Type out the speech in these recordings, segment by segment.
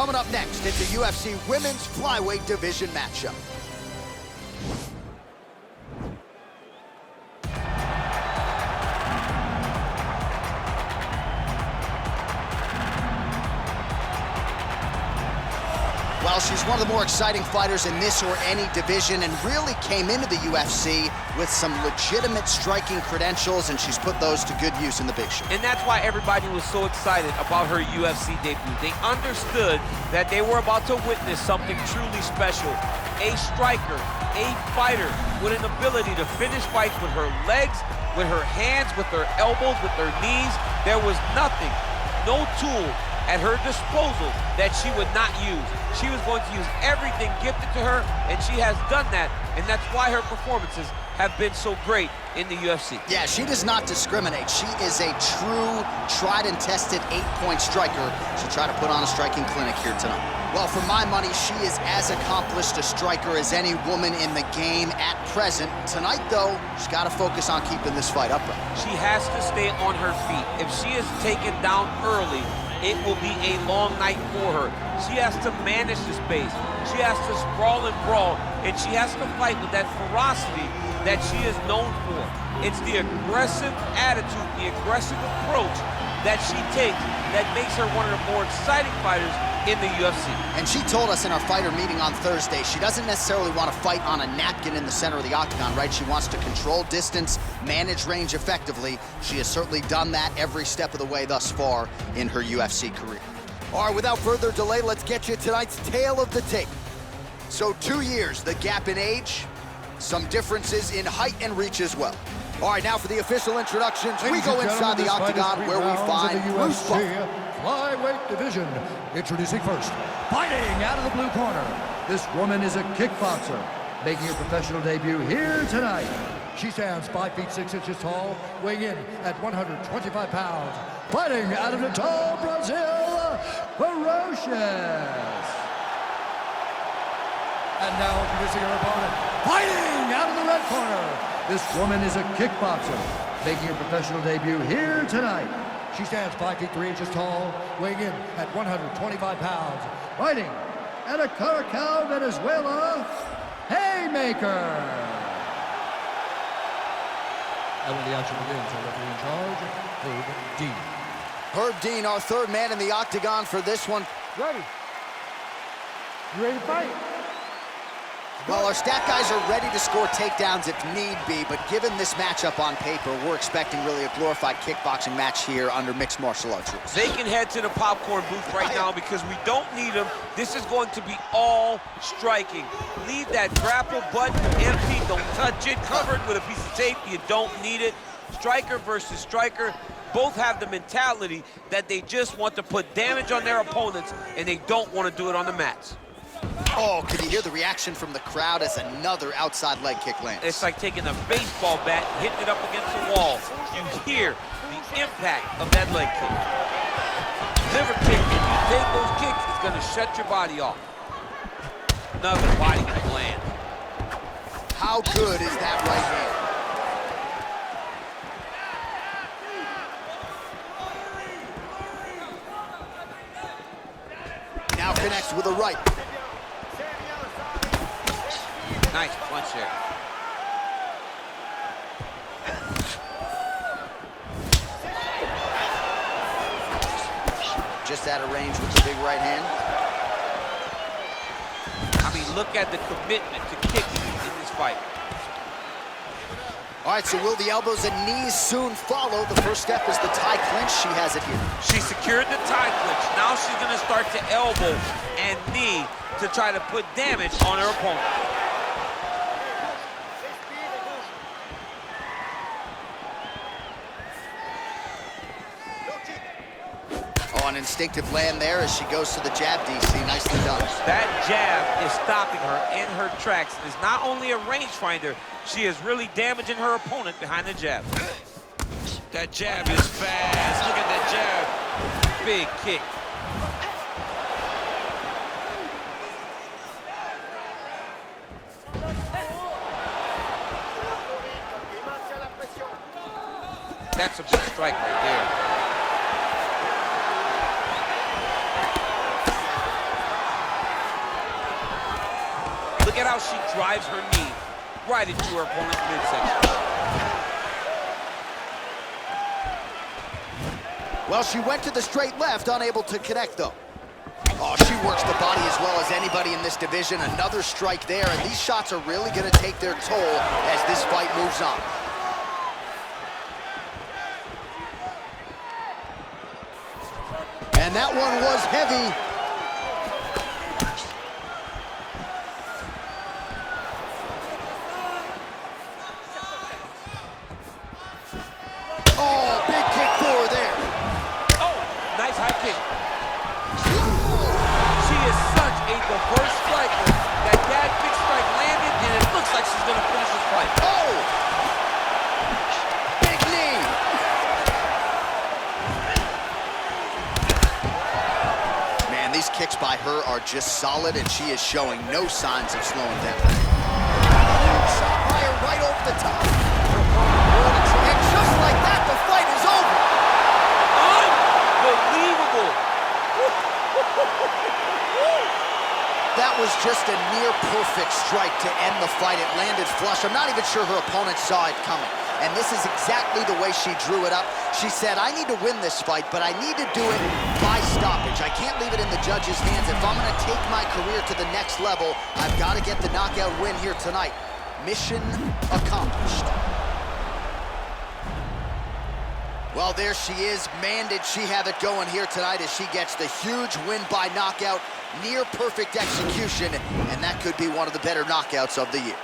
Coming up next, it's a UFC Women's Flyweight division matchup. Well, she's one of the more exciting fighters in this or any division and really came into the UFC with some legitimate striking credentials, and she's put those to good use in the big show. And that's why everybody was so excited about her UFC debut. They understood that they were about to witness something truly special. A striker, a fighter with an ability to finish fights with her legs, with her hands, with her elbows, with her knees. There was nothing, no tool at her disposal that she would not use. She was going to use everything gifted to her, and she has done that, and that's why her performances have been so great in the UFC. Yeah, she does not discriminate. She is a true, tried and tested 8-point striker. She'll try to put on a striking clinic here tonight. Well, for my money, she is as accomplished a striker as any woman in the game at present. Tonight, though, she's got to focus on keeping this fight upright. She has to stay on her feet. If she is taken down early, it will be a long night for her. She has to manage the space. She has to sprawl and brawl, and she has to fight with that ferocity that she is known for. It's the aggressive attitude, the aggressive approach that she takes that makes her one of the more exciting fighters in the UFC. And she told us in our fighter meeting on Thursday, she doesn't necessarily want to fight on a napkin in the center of the octagon, right? She wants to control distance, manage range effectively. She has certainly done that every step of the way thus far in her UFC career. All right, without further delay, let's get you tonight's tale of the tape. So 2 years, the gap in age, some differences in height and reach as well. All right, now for the official introductions, we go inside the octagon where we find the UFC Flyweight division. Introducing first, fighting out of the blue corner. This woman is a kickboxer, making her professional debut here tonight. She stands 5 feet 6 inches tall, weighing in at 125 pounds. Fighting out of Natal, Brazil, Ferocious. And now introducing her opponent, fighting out of the red corner. This woman is a kickboxer, making her professional debut here tonight. She stands 5 feet 3 inches tall, weighing in at 125 pounds. Fighting out of Caracas, Venezuela, Haymaker. And when the action begins, our referee in charge, Herb Dean. Herb Dean, our third man in the octagon for this one. Ready. You ready to fight? Well, our stat guys are ready to score takedowns if need be, but given this matchup on paper, we're expecting really a glorified kickboxing match here under mixed martial arts rules. They can head to the popcorn booth right now because we don't need them. This is going to be all striking. Leave that grapple button empty, don't touch it, covered with a piece of tape, you don't need it. Striker versus striker, both have the mentality that they just want to put damage on their opponents and they don't want to do it on the mats. Oh, could you hear the reaction from the crowd as another outside leg kick lands? It's like taking a baseball bat, hitting it up against the wall. You hear the impact of that leg kick. Liver kick, if you take those kicks, it's gonna shut your body off. Another body land. How good is that right hand? Now connects with a right. Nice punch there. Just out of range with the big right hand. I mean, look at the commitment to kicking in this fight. All right, so will the elbows and knees soon follow? The first step is the tie clinch. She has it here. She secured the tie clinch. Now she's gonna start to elbow and knee to try to put damage on her opponent. Oh, an instinctive land there as she goes to the jab, DC. Nicely done. That jab is stopping her in her tracks. It's not only a rangefinder, she is really damaging her opponent behind the jab. That jab is fast. Look at that jab. Big kick. That's a big strike right there. how she drives her knee right into her opponent's midsection. Well, she went to the straight left, unable to connect, though. Oh, she works the body as well as anybody in this division. Another strike there, and these shots are really going to take their toll as this fight moves on. And that one was heavy. Oh, big kick for her there. Oh, nice high kick. She is such a diverse striker that big strike landed, and it looks like she's gonna finish this fight. Oh! Big knee! Man, these kicks by her are just solid, and she is showing no signs of slowing down. Shot by her right over the top. And just like that, the fight is over. Unbelievable! That was just a near-perfect strike to end the fight. It landed flush. I'm not even sure her opponent saw it coming. And this is exactly the way she drew it up. She said, I need to win this fight, but I need to do it by stoppage. I can't leave it in the judge's hands. If I'm going to take my career to the next level, I've got to get the knockout win here tonight. Mission accomplished. Well, there she is. Man, did she have it going here tonight as she gets the huge win by knockout, near perfect execution, and that could be one of the better knockouts of the year.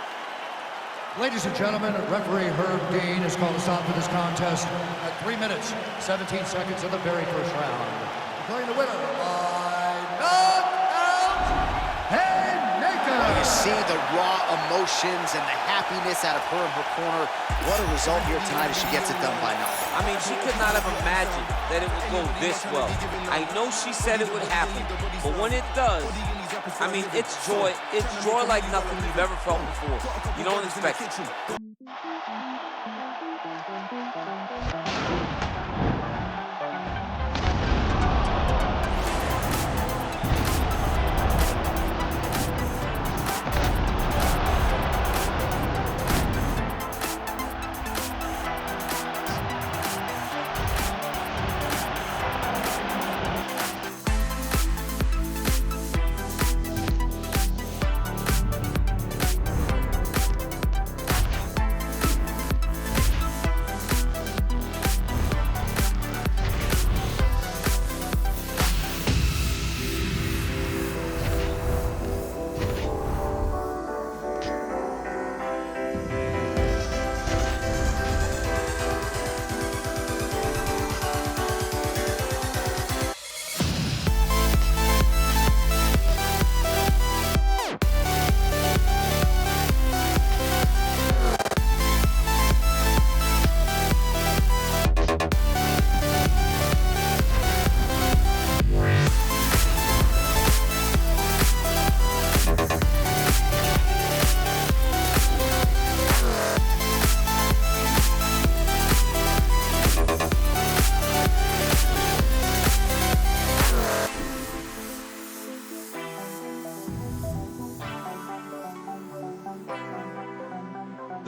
Ladies and gentlemen, referee Herb Dean has called a stop to this contest at 3 minutes, 17 seconds of the very first round. Declaring the winner by knockout, haymaker. You see the raw emotions and the happiness out of her in her corner. What a result here tonight as she gets it done by knockout. I mean, she could not have imagined that it would go this well. I know she said it would happen, but when it does, I mean, it's joy. It's joy like nothing you've ever felt before. You don't expect it.